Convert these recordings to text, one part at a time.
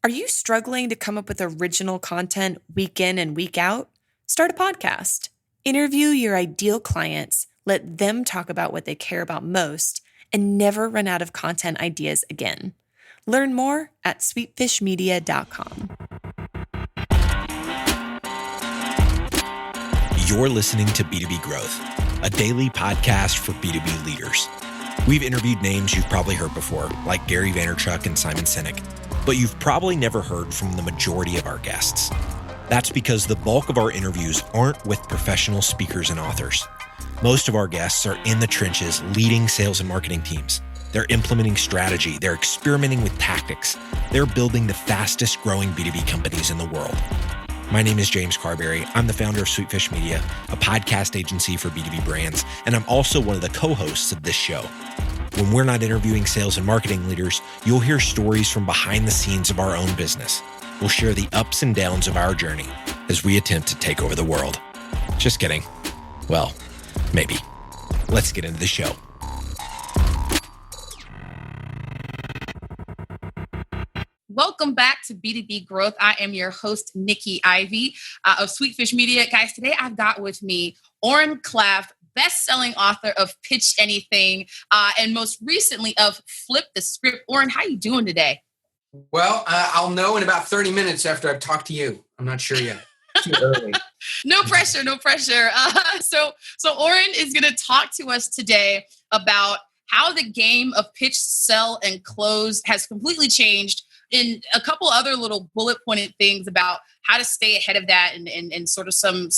Are you struggling to come up with original content week in and week out? Start a podcast. Interview your ideal clients, let them talk about what they care about most, and never run out of content ideas again. Learn more at sweetfishmedia.com. You're listening to B2B Growth, a daily podcast for B2B leaders. We've interviewed names you've probably heard before, like Gary Vaynerchuk and Simon Sinek, but you've probably never heard from the majority of our guests. That's because the bulk of our interviews aren't with professional speakers and authors. Most of our guests are in the trenches leading sales and marketing teams. They're implementing strategy. They're experimenting with tactics. They're building the fastest growing B2B companies in the world. My name is James Carberry. I'm the founder of Sweetfish Media, a podcast agency for B2B brands, and I'm also one of the co-hosts of this show. When we're not interviewing sales and marketing leaders, you'll hear stories from behind the scenes of our own business. We'll share the ups and downs of our journey as we attempt to take over the world. Just kidding. Well, maybe. Let's get into the show. Welcome back to B2B Growth. I am your host, Nikki Ivy of Sweetfish Media. Guys, today I've got with me Oren Klaff, best-selling author of Pitch Anything, and most recently of Flip the Script. Oren, how you doing today? Well, I'll know in about 30 minutes after I've talked to you. I'm not sure yet. Too early. No pressure, no pressure. So Oren is going to talk to us today about how the game of pitch, sell, and close has completely changed, and a couple other little bullet pointed things about how to stay ahead of that and sort of some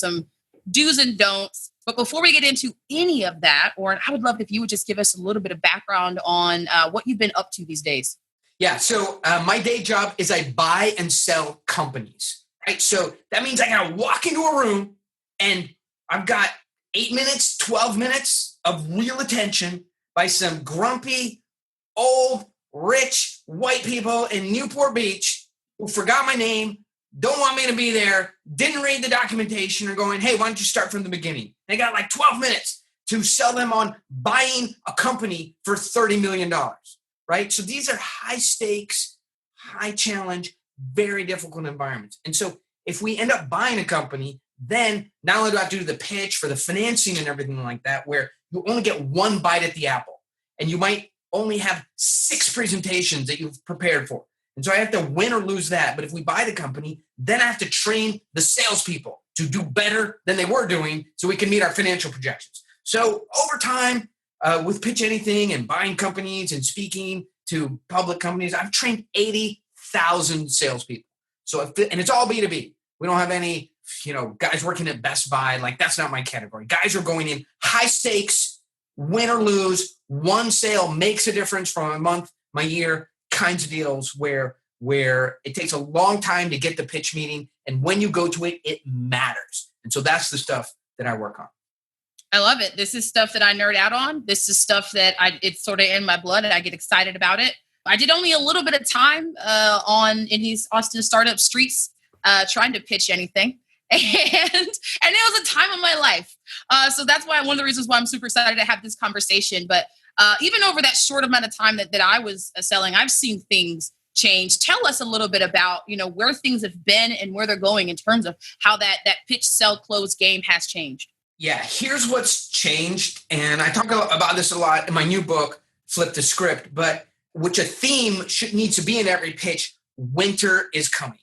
do's and don'ts. But before we get into any of that, Oren, I would love if you would just give us a little bit of background on what you've been up to these days. Yeah. So my day job is I buy and sell companies, right? So that means I got to walk into a room and I've got 8 minutes, 12 minutes of real attention by some grumpy, old, rich white people in Newport Beach who forgot my name, don't want me to be there, didn't read the documentation, or going, hey, why don't you start from the beginning? They got like 12 minutes to sell them on buying a company for $30 million, right? So these are high stakes, high challenge, very difficult environments. And so if we end up buying a company, then not only do I have to do the pitch for the financing and everything like that, where you only get one bite at the apple, and you might only have 6 presentations that you've prepared for. And so I have to win or lose that. But if we buy the company, then I have to train the salespeople to do better than they were doing so we can meet our financial projections. So over time, with Pitch Anything and buying companies and speaking to public companies, I've trained 80,000 salespeople. So and it's all B2B. We don't have any, guys working at Best Buy. Like, that's not my category. Guys are going in high stakes, win or lose, one sale makes a difference from a month, my year, kinds of deals where it takes a long time to get the pitch meeting. And when you go to it, it matters. And so that's the stuff that I work on. I love it. This is stuff that I nerd out on. This is stuff that it's sort of in my blood and I get excited about it. I did only a little bit of time in these Austin startup streets trying to pitch anything. And it was a time of my life. So that's why one of the reasons why I'm super excited to have this conversation. But even over that short amount of time that I was selling, I've seen things change. Tell us a little bit about, where things have been and where they're going in terms of how that pitch, sell, close game has changed. Yeah, here's what's changed. And I talk about this a lot in my new book, Flip the Script, but which a theme needs to be in every pitch. Winter is coming,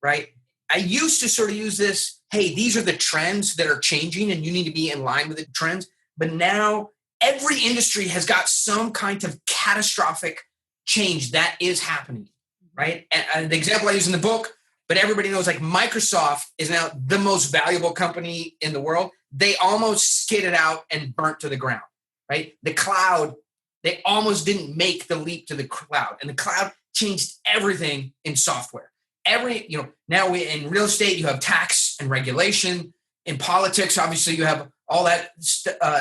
right? I used to sort of use this, hey, these are the trends that are changing and you need to be in line with the trends. But now every industry has got some kind of catastrophic change that is happening, right? And the example I use in the book, but everybody knows, like, Microsoft is now the most valuable company in the world. They almost skidded out and burnt to the ground, right? The cloud, they almost didn't make the leap to the cloud. And the cloud changed everything in software. Now in real estate, you have tax and regulation. In politics, obviously, you have all that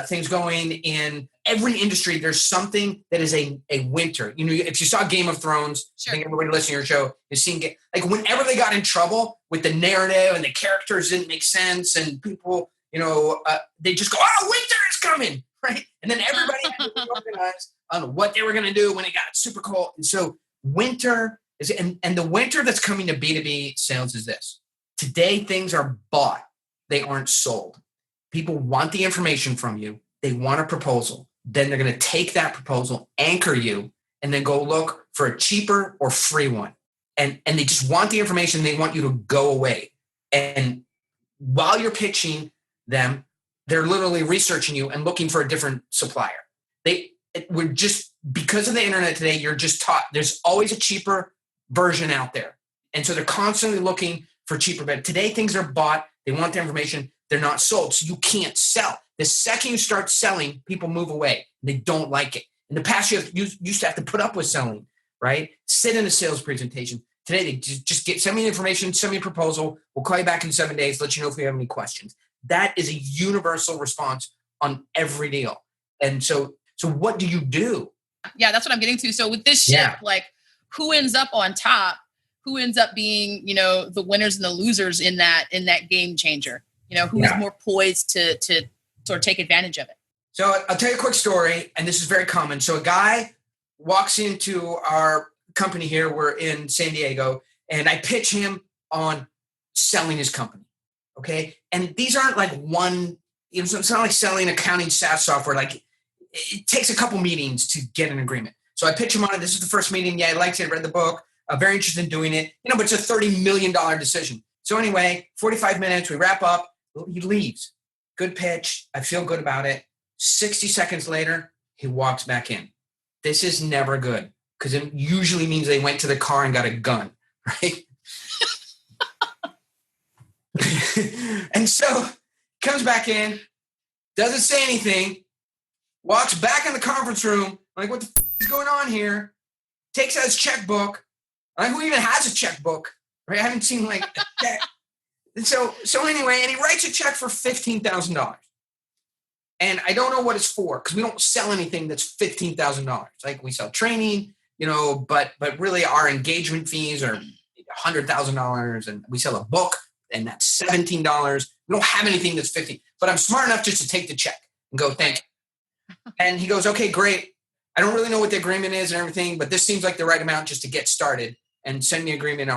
things going. In every industry, there's something that is a winter. If you saw Game of Thrones, sure. I think everybody listening to your show is seeing it. Like, whenever they got in trouble with the narrative and the characters didn't make sense and people, they just go, oh, winter is coming, right? And then everybody had to be organized on what they were going to do when it got super cold. And so winter And the winter that's coming to B2B sales is this. Today, things are bought. They aren't sold. People want the information from you. They want a proposal. Then they're going to take that proposal, anchor you, and then go look for a cheaper or free one. And they just want the information. They want you to go away. And while you're pitching them, they're literally researching you and looking for a different supplier. We're just, because of the internet today, you're just taught there's always a cheaper version out there. And so they're constantly looking for cheaper. But today things are bought. They want the information. They're not sold. So you can't sell. The second you start selling, people move away. They don't like it. In the past, you used to have to put up with selling, right? Sit in a sales presentation. Today, they just send me the information, send me a proposal. We'll call you back in 7 days, let you know if we have any questions. That is a universal response on every deal. And so what do you do? Yeah, that's what I'm getting to. So with this ship, like who ends up on top? Who ends up being, the winners and the losers in that game changer? Who's more poised to sort of take advantage of it? So I'll tell you a quick story, and this is very common. So a guy walks into our company here. We're in San Diego, and I pitch him on selling his company. Okay. And these aren't like it's not like selling accounting SaaS software. Like it takes a couple meetings to get an agreement. So I pitch him on it. This is the first meeting. Yeah, I liked it. Read the book. Very interested in doing it. But it's a $30 million decision. So anyway, 45 minutes, we wrap up. He leaves. Good pitch. I feel good about it. 60 seconds later, he walks back in. This is never good because it usually means they went to the car and got a gun, right? And so comes back in, doesn't say anything, walks back in the conference room, like, what the is going on here? Takes out his checkbook. Who even has a checkbook? Right? I haven't seen like a check. And so anyway, and he writes a check for $15,000. And I don't know what it's for because we don't sell anything that's $15,000. Like we sell training, but really our engagement fees are $100,000, and we sell a book and that's $17. We don't have anything that's $15,000, but I'm smart enough just to take the check and go, thank you. And he goes, okay, great. I don't really know what the agreement is and everything, but this seems like the right amount just to get started, and send me an agreement.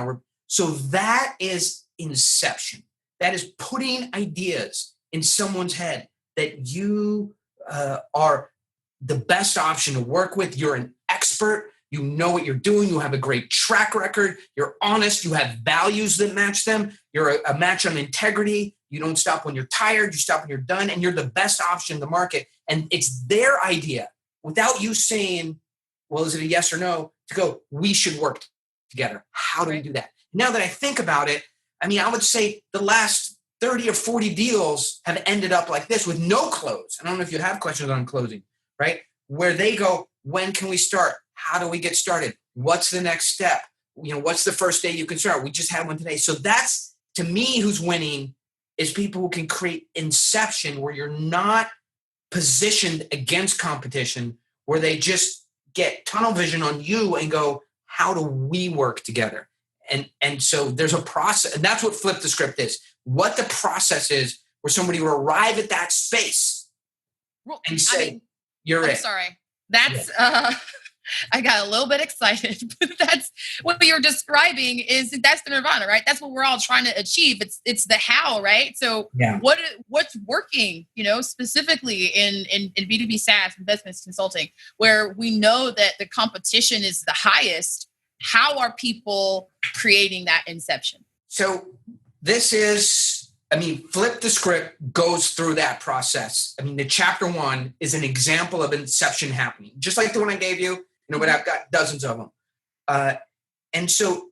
So that is inception. That is putting ideas in someone's head that you are the best option to work with. You're an expert. You know what you're doing. You have a great track record. You're honest. You have values that match them. You're a match on integrity. You don't stop when you're tired. You stop when you're done. And you're the best option in the market. And it's their idea without you saying, well, is it a yes or no? To go, we should work together. How do we do that? Now that I think about it, I would say the last 30 or 40 deals have ended up like this with no close. I don't know if you have questions on closing, right? Where they go, when can we start? How do we get started? What's the next step? What's the first day you can start? We just had one today. So that's, to me, who's winning is people who can create inception where you're not positioned against competition, where they just get tunnel vision on you and go, how do we work together? And so there's a process, and that's what Flip the Script is. What the process is where somebody will arrive at that space and say, you're it. Sorry. That's, I got a little bit excited, but that's what you're describing that's the nirvana, right? That's what we're all trying to achieve. It's the how, right? So what's working, specifically in B2B SaaS investments consulting, where we know that the competition is the highest. How are people creating that inception? So this is, Flip the Script goes through that process. The chapter 1 is an example of inception happening, just like the one I gave you, but I've got dozens of them. And so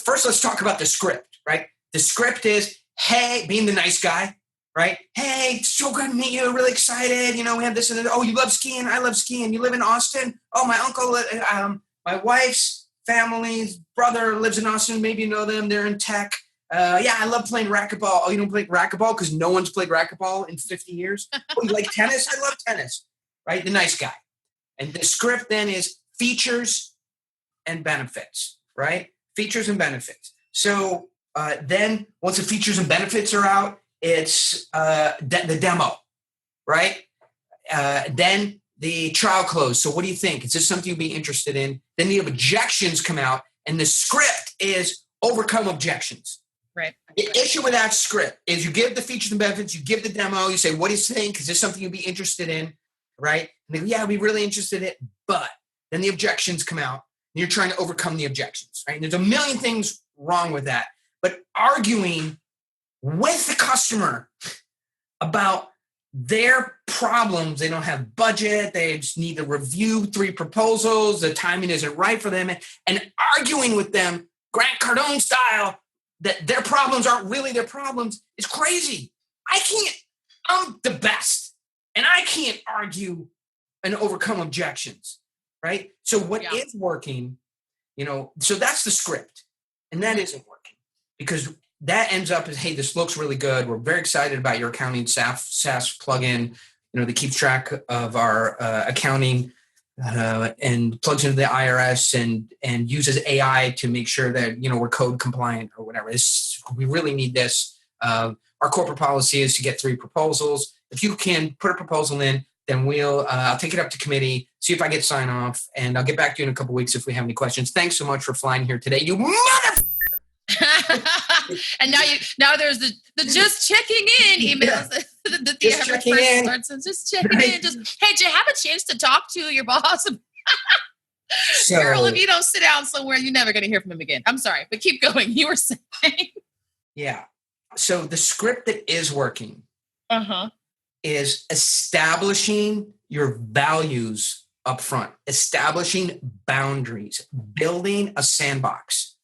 first, let's talk about the script, right? The script is, hey, being the nice guy, right? Hey, so good to meet you. Really excited. We have this and that. Oh, you love skiing. I love skiing. You live in Austin. Oh, my uncle, my wife's family's brother lives in Austin. Maybe you know them. They're in tech. I love playing racquetball. Oh, you don't play racquetball because no one's played racquetball in 50 years. Oh, you like tennis? I love tennis, right? The nice guy. And the script then is features and benefits, right? Features and benefits. So then once the features and benefits are out, it's the demo, right? Then the trial close. So what do you think? Is this something you'd be interested in? Then the objections come out. And the script is overcome objections. Right. The issue with that script is you give the features and benefits, you give the demo, you say, what do you think? Is this something you'd be interested in? Right? And they go, yeah, I'd be really interested in it. But then the objections come out and you're trying to overcome the objections. Right? And there's a million things wrong with that. But arguing with the customer about their problems, they don't have budget, they just need to review 3 proposals, the timing isn't right for them, and arguing with them, Grant Cardone style, that their problems aren't really their problems is crazy. I'm the best, and I can't argue and overcome objections, right? So what is working, so that's the script, and that isn't working because that ends up as, hey, this looks really good. We're very excited about your accounting SaaS plugin, that keeps track of our accounting and plugs into the IRS and uses AI to make sure that, we're code compliant or whatever. We really need this. Our corporate policy is to get 3 proposals. If you can put a proposal in, then I'll take it up to committee, see if I get sign off, and I'll get back to you in a couple of weeks if we have any questions. Thanks so much for flying here today, you mother. And now there's the just checking in emails. Yeah. Just checking in. Just checking in. Just, hey, do you have a chance to talk to your boss? So, girl, if you don't sit down somewhere, you're never going to hear from him again. I'm sorry, but keep going. You were saying. Yeah. So the script that is working is establishing your values up front, establishing boundaries, building a sandbox,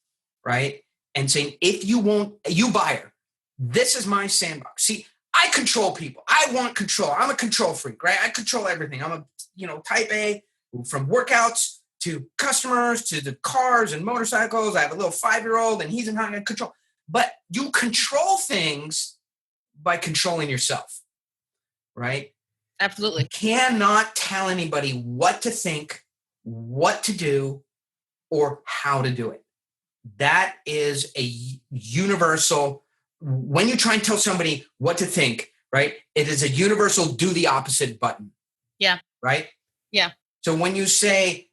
right? And saying, if you won't, you buyer, this is my sandbox. See, I control people. I want control. I'm a control freak, right? I control everything. I'm a, type A, from workouts to customers to the cars and motorcycles. I have a little 5-year-old and he's in high control. But you control things by controlling yourself, right? Absolutely. You cannot tell anybody what to think, what to do, or how to do it. That is a universal, when you try and tell somebody what to think, right? It is a universal do the opposite button. Yeah. Right? Yeah. So when you say,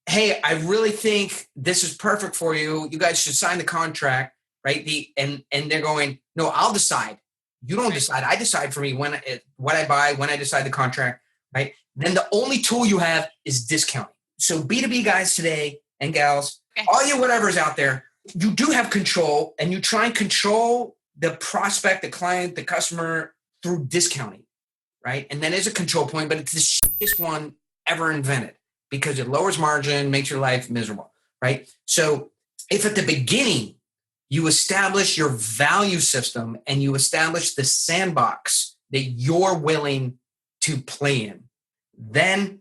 hey, I really think this is perfect for you, you guys should sign the contract, right? And they're going, no, I'll decide. You don't decide. I decide for me what I buy, when I decide the contract, right? Then the only tool you have is discounting. So B2B guys today and gals, all you whatever's out there, you do have control, and you try and control the prospect, the client, the customer through discounting, right? And that is a control point, but it's the shittiest one ever invented because it lowers margin, makes your life miserable, right? So if at the beginning you establish your value system and you establish the sandbox that you're willing to play in, then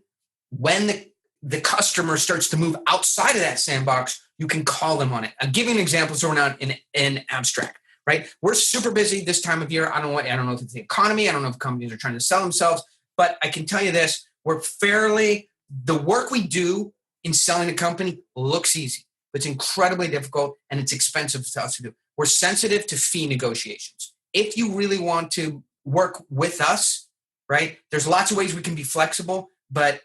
when the customer starts to move outside of that sandbox, you can call them on it. I'll give you an example so we're not in abstract, right? We're super busy this time of year. I don't know if it's the economy. I don't know if companies are trying to sell themselves, but I can tell you this, the work we do in selling a company looks easy. It's incredibly difficult and it's expensive to us to do. We're sensitive to fee negotiations. If you really want to work with us, right, there's lots of ways we can be flexible, but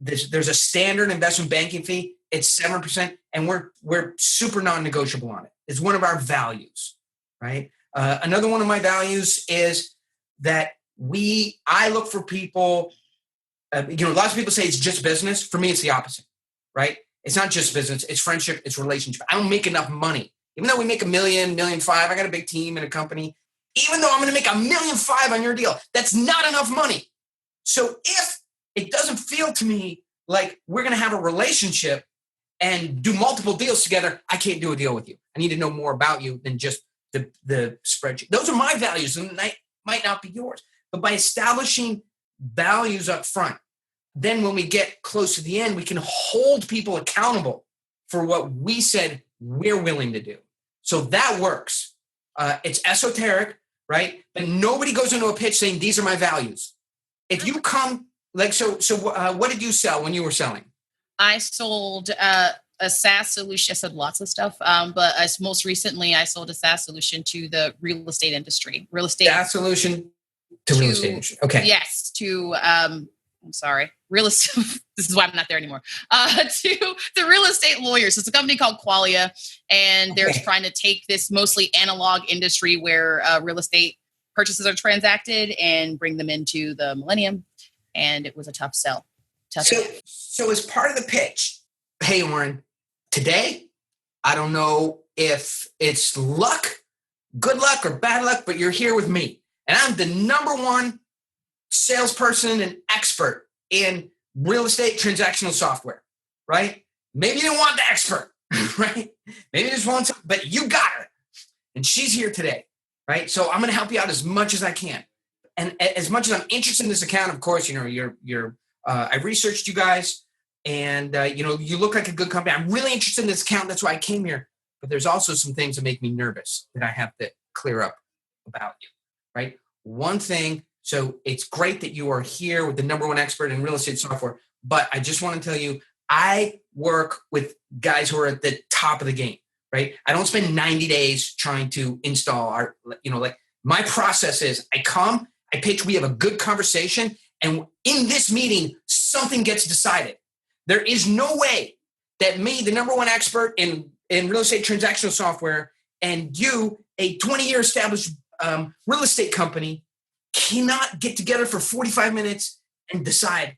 there's a standard investment banking fee. It's 7%, and we're super non-negotiable on it. It's one of our values, right? Another one of my values is that I look for people. Lots of people say it's just business. For me, it's the opposite, right? It's not just business. It's friendship. It's relationship. I don't make enough money. Even though we make $1 million, $1.5 million, I got a big team and a company. Even though I'm going to make $1.5 million on your deal, that's not enough money. So if it doesn't feel to me like we're going to have a relationship and do multiple deals together, I can't do a deal with you. I need to know more about you than just the spreadsheet. Those are my values, and they might not be yours. But by establishing values up front, then when we get close to the end, we can hold people accountable for what we said we're willing to do. So that works. It's esoteric, right? But nobody goes into a pitch saying, these are my values. If you come, what did you sell when you were selling? I sold a SaaS solution. I sold lots of stuff, but most recently, I sold a SaaS solution to the real estate industry. SaaS solution to real estate industry. Okay. Yes, to I'm sorry, real estate. This is why I'm not there anymore. To the real estate lawyers. It's a company called Qualia, and they're trying to take this mostly analog industry where real estate purchases are transacted and bring them into the millennium. And it was a tough sell. So as part of the pitch, hey, Oren, today, I don't know if it's luck, good luck or bad luck, but you're here with me. And I'm the number one salesperson and expert in real estate transactional software, right? Maybe you didn't want the expert, right? Maybe you just want to, but you got her. And she's here today, right? So I'm going to help you out as much as I can. And as much as I'm interested in this account, of course, I researched you guys and, you look like a good company. I'm really interested in this account. That's why I came here. But there's also some things that make me nervous that I have to clear up about you, right? One thing, so it's great that you are here with the number one expert in real estate software, but I just want to tell you, I work with guys who are at the top of the game, right? I don't spend 90 days trying to install my process is I come, I pitch, we have a good conversation, and in this meeting, something gets decided. There is no way that me, the number one expert in real estate transactional software, and you, a 20-year established real estate company, cannot get together for 45 minutes and decide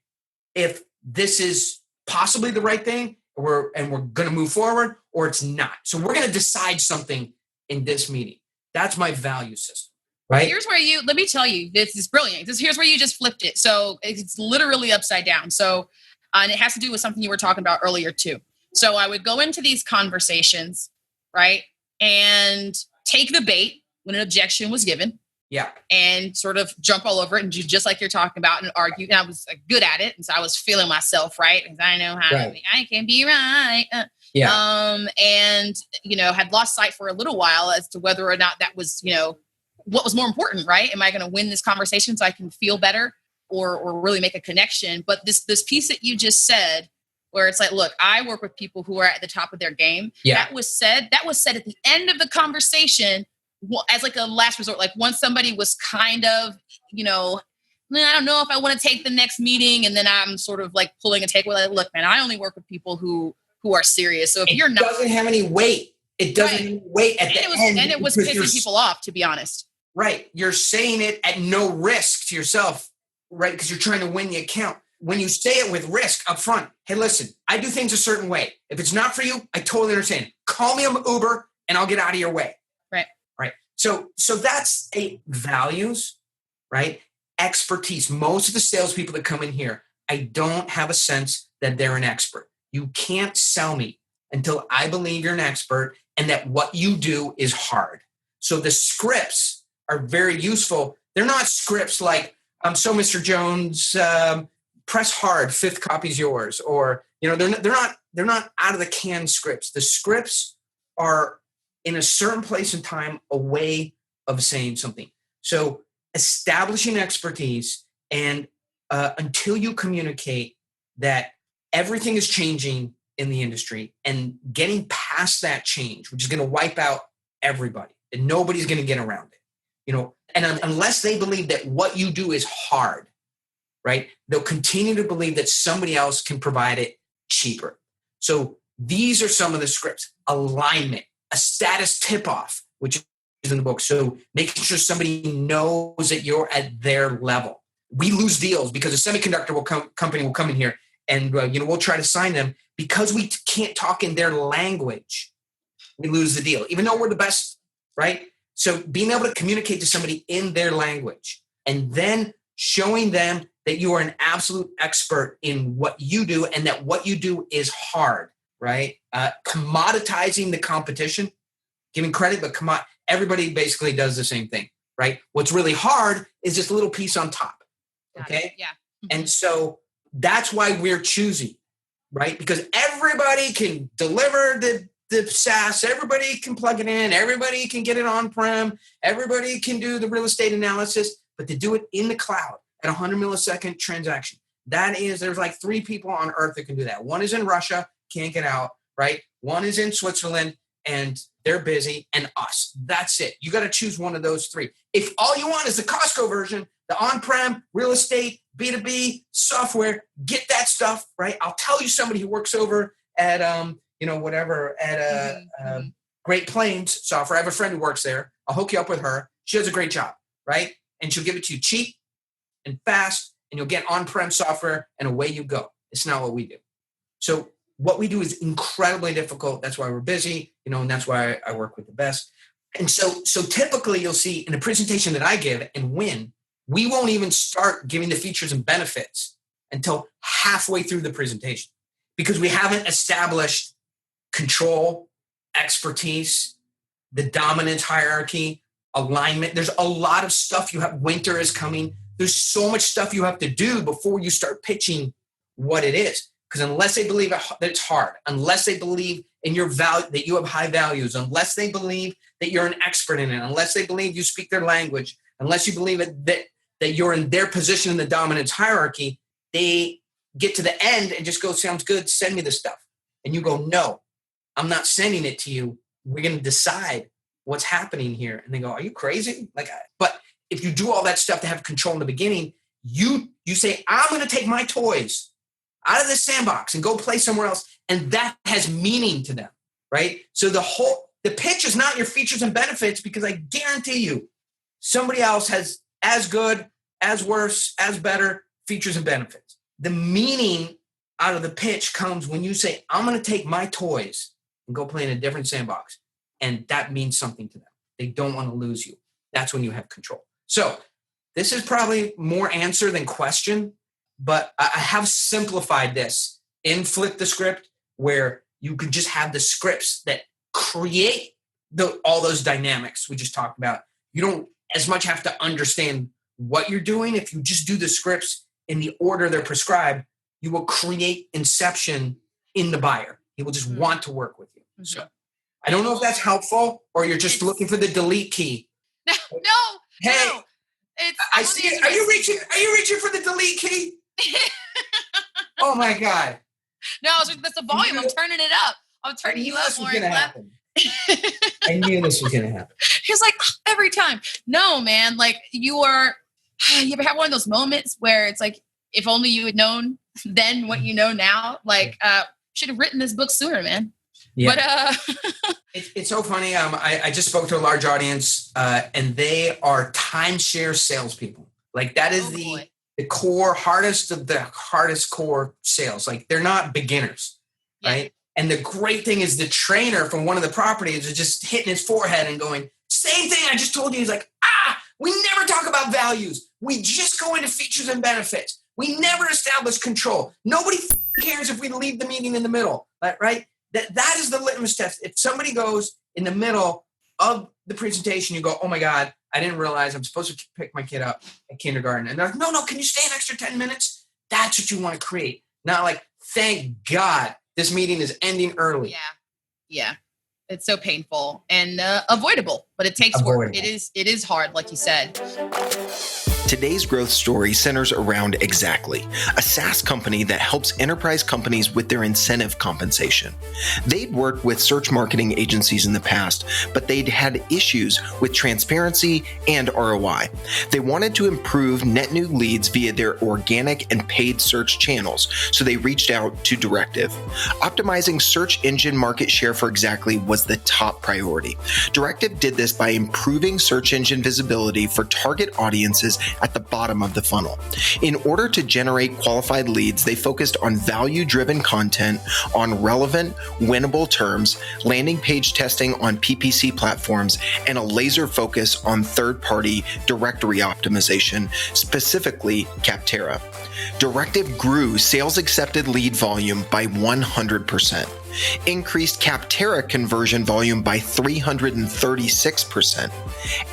if this is possibly the right thing, and we're going to move forward, or it's not. So we're going to decide something in this meeting. That's my value system. Right. Here's where let me tell you, this is brilliant. Here's where you just flipped it. So it's literally upside down. So, and it has to do with something you were talking about earlier too. So I would go into these conversations, right, and take the bait when an objection was given. Yeah. And sort of jump all over it and do just like you're talking about and argue. And I was good at it. And so I was feeling myself, right? Because I know how I can be right. And, had lost sight for a little while as to whether or not that was, what was more important, right? Am I going to win this conversation so I can feel better or really make a connection? But this piece that you just said, where it's like, look, I work with people who are at the top of their game. Yeah. That was said at the end of the conversation as like a last resort. Like once somebody was kind of, I don't know if I want to take the next meeting. And then I'm sort of like pulling a takeaway. Like, look, man, I only work with people who are serious. So if you're not, it doesn't have any weight. It doesn't have any weight at the end. And it was pissing people off, to be honest. Right. You're saying it at no risk to yourself, right? Because you're trying to win the account. When you say it with risk up front, hey, listen, I do things a certain way. If it's not for you, I totally understand. Call me an Uber and I'll get out of your way. Right. Right. So that's values, right? Expertise. Most of the salespeople that come in here, I don't have a sense that they're an expert. You can't sell me until I believe you're an expert and that what you do is hard. So the scripts are very useful. They're not scripts like, so Mr. Jones, press hard, fifth copy's yours. Or, they're not out of the can scripts. The scripts are in a certain place and time a way of saying something. So establishing expertise and until you communicate that everything is changing in the industry and getting past that change, which is going to wipe out everybody and nobody's going to get around it. And unless they believe that what you do is hard, right, they'll continue to believe that somebody else can provide it cheaper. So these are some of the scripts. Alignment, a status tip-off, which is in the book. So making sure somebody knows that you're at their level. We lose deals because a semiconductor company will come in here and we'll try to sign them because we can't talk in their language. We lose the deal, even though we're the best, right? So being able to communicate to somebody in their language and then showing them that you are an absolute expert in what you do and that what you do is hard, right? Commoditizing the competition, giving credit, but everybody basically does the same thing, right? What's really hard is this little piece on top, okay? Yeah. And so that's why we're choosy, right? Because everybody can deliver the SaaS, everybody can plug it in, everybody can get it on-prem, everybody can do the real estate analysis, but to do it in the cloud at 100 millisecond transaction, there's like 3 people on earth that can do that. One is in Russia, can't get out, right? One is in Switzerland, and they're busy, and us. That's it. You got to choose one of those three. If all you want is the Costco version, the on-prem, real estate, B2B, software, get that stuff, right? I'll tell you somebody who works over at, Great Plains Software. I have a friend who works there. I'll hook you up with her. She does a great job, right? And she'll give it to you cheap and fast, and you'll get on-prem software, and away you go. It's not what we do. So what we do is incredibly difficult. That's why we're busy, and that's why I work with the best. And so typically you'll see in the presentation that I give and win, we won't even start giving the features and benefits until halfway through the presentation because we haven't established control, expertise, the dominance hierarchy, alignment. There's a lot of stuff you have. Winter is coming. There's so much stuff you have to do before you start pitching what it is. Because unless they believe that it's hard, unless they believe in your value, that you have high values, unless they believe that you're an expert in it, unless they believe you speak their language, unless you believe that you're in their position in the dominance hierarchy, they get to the end and just go, sounds good, send me the stuff. And you go, no, I'm not sending it to you. We're going to decide what's happening here. And they go, are you crazy? But if you do all that stuff to have control in the beginning, you say, I'm going to take my toys out of this sandbox and go play somewhere else. And that has meaning to them, right? So the pitch is not your features and benefits, because I guarantee you somebody else has as good, as worse, as better features and benefits. The meaning out of the pitch comes when you say, I'm going to take my toys and go play in a different sandbox. And that means something to them. They don't want to lose you. That's when you have control. So this is probably more answer than question, but I have simplified this in Flip the Script, where you can just have the scripts that create all those dynamics we just talked about. You don't as much have to understand what you're doing. If you just do the scripts in the order they're prescribed, you will create inception in the buyer. He will just want to work with you. Mm-hmm. So I don't know if that's helpful, or you're just looking for the delete key. No. Hey, no. I see it. Are you reaching for the delete key? Oh my God. No, that's the volume. I'm turning it up. I'm turning you up, Oren Klaff. I knew this was going to happen. He was like, every time. No, man. You ever have one of those moments where it's like, if only you had known then what you know now, should have written this book sooner, man. Yeah. But it's so funny. I just spoke to a large audience, and they are timeshare salespeople. That is the core, hardest of the hardest core sales. They're not beginners, right? And the great thing is the trainer from one of the properties is just hitting his forehead and going, same thing I just told you. He's like, we never talk about values. We just go into features and benefits. We never establish control. Nobody cares if we leave the meeting in the middle, right? That is the litmus test. If somebody goes in the middle of the presentation, you go, oh my God, I didn't realize I'm supposed to pick my kid up at kindergarten. And they're like, no, can you stay an extra 10 minutes? That's what you want to create. Not thank God this meeting is ending early. Yeah. It's so painful and avoidable, but it takes work. It is hard, like you said. Today's growth story centers around Exactly, a SaaS company that helps enterprise companies with their incentive compensation. They'd worked with search marketing agencies in the past, but they'd had issues with transparency and ROI. They wanted to improve net new leads via their organic and paid search channels, so they reached out to Directive. Optimizing search engine market share for Exactly was the top priority. Directive did this by improving search engine visibility for target audiences at the bottom of the funnel. In order to generate qualified leads, they focused on value-driven content on relevant, winnable terms, landing page testing on PPC platforms, and a laser focus on third-party directory optimization, specifically Capterra. Directive grew sales accepted lead volume by 100%, increased Capterra conversion volume by 336%,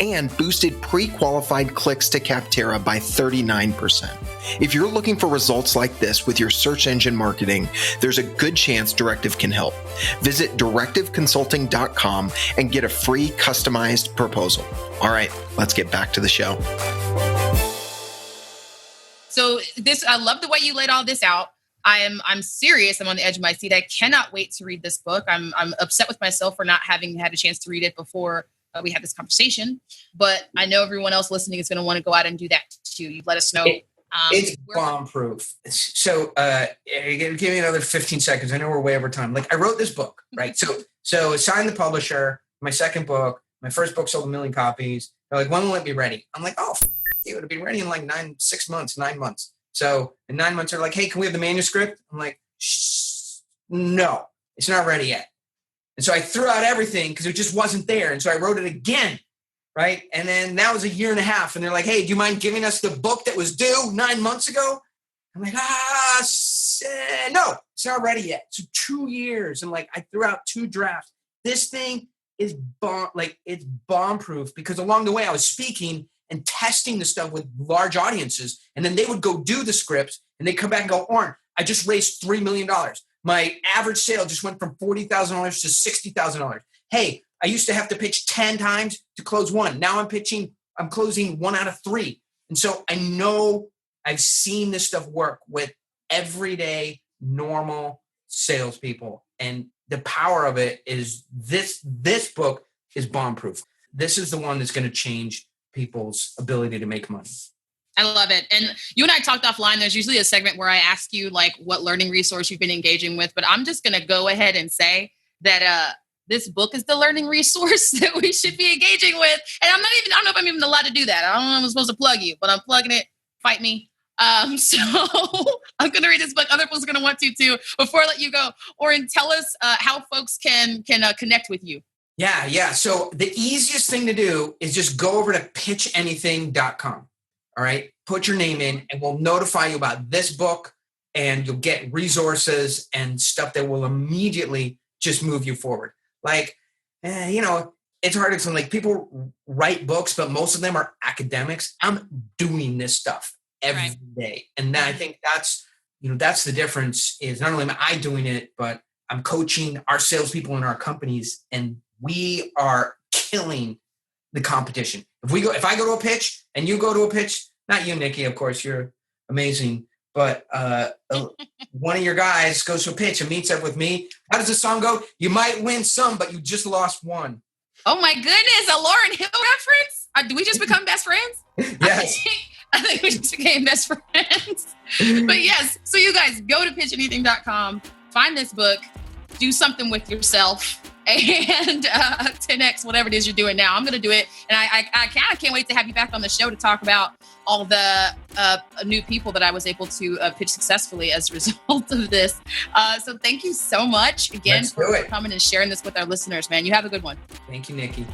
and boosted pre-qualified clicks to Capterra by 39%. If you're looking for results like this with your search engine marketing, there's a good chance Directive can help. Visit directiveconsulting.com and get a free customized proposal. All right, let's get back to the show. So I love the way you laid all this out. I'm serious. I'm on the edge of my seat. I cannot wait to read this book. I'm upset with myself for not having had a chance to read it before we had this conversation. But I know everyone else listening is going to want to go out and do that too. You've let us know. It's bomb-proof. So give me another 15 seconds. I know we're way over time. Like I wrote this book, right? So signed the publisher. My second book. My first book sold 1 million copies. They're like, when will it be ready? I'm like, oh, it would be ready in like 9 months. So in 9 months, they're like, hey, can we have the manuscript? I'm like, no, it's not ready yet. And so I threw out everything because it just wasn't there. And so I wrote it again, right? And then that was 1.5 years. And they're like, hey, do you mind giving us the book that was due 9 months ago? I'm like, no, it's not ready yet. So 2 years. And like, I threw out 2 drafts. This thing is it's bomb-proof because along the way I was speaking and testing the stuff with large audiences. And then they would go do the scripts and they come back and go, Oren, I just raised $3 million. My average sale just went from $40,000 to $60,000. Hey, I used to have to pitch 10 times to close 1. Now I'm closing 1 out of 3. And so I know I've seen this stuff work with everyday normal salespeople. And the power of it is this book is bomb-proof. This is the one that's going to change people's ability to make money. I love it. And you and I talked offline. There's usually a segment where I ask you like what learning resource you've been engaging with, but I'm just going to go ahead and say that this book is the learning resource that we should be engaging with. And I don't know if I'm even allowed to do that. I don't know if I'm supposed to plug you, but I'm plugging it. Fight me. So I'm going to read this book. Other folks are going to want to too. Before I let you go, Oren, tell us how folks can connect with you. Yeah. So the easiest thing to do is just go over to pitchanything.com. All right. Put your name in and we'll notify you about this book and you'll get resources and stuff that will immediately just move you forward. Like, it's hard to explain. Like people write books, but most of them are academics. I'm doing this stuff every day. And I think that's the difference is not only am I doing it, but I'm coaching our salespeople in our companies and we are killing the competition. If I go to a pitch and you go to a pitch, not you, Nikki, of course, you're amazing, but one of your guys goes to a pitch and meets up with me. How does the song go? You might win some, but you just lost one. Oh my goodness, a Lauryn Hill reference? Do we just become best friends? Yes. I think we just became best friends. But yes, so you guys go to pitchanything.com, find this book, do something with yourself, and 10x whatever it is you're doing now. I'm going to do it. And I kind of can't wait to have you back on the show to talk about all the new people that I was able to pitch successfully as a result of this. So thank you so much again for coming and sharing this with our listeners, man. You have a good one. Thank you, Nikki.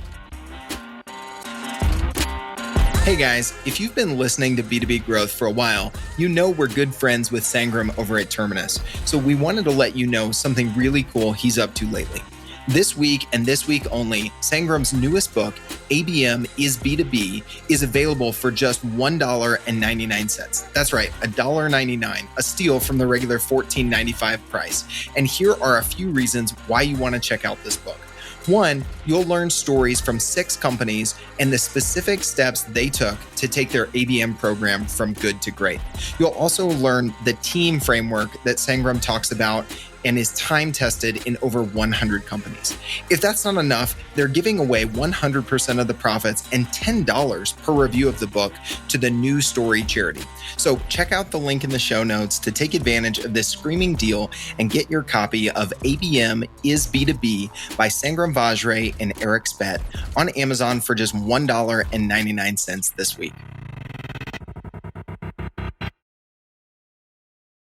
Hey guys, if you've been listening to B2B Growth for a while, you know we're good friends with Sangram over at Terminus. So we wanted to let you know something really cool he's up to lately. This week and this week only, Sangram's newest book, ABM is B2B, is available for just $1.99. That's right, $1.99, a steal from the regular $14.95 price. And here are a few reasons why you want to check out this book. 1, you'll learn stories from 6 companies and the specific steps they took to take their ABM program from good to great. You'll also learn the team framework that Sangram talks about and is time-tested in over 100 companies. If that's not enough, they're giving away 100% of the profits and $10 per review of the book to the New Story charity. So check out the link in the show notes to take advantage of this screaming deal and get your copy of ABM is B2B by Sangram Vajre and Eric Spett on Amazon for just $1.99 this week.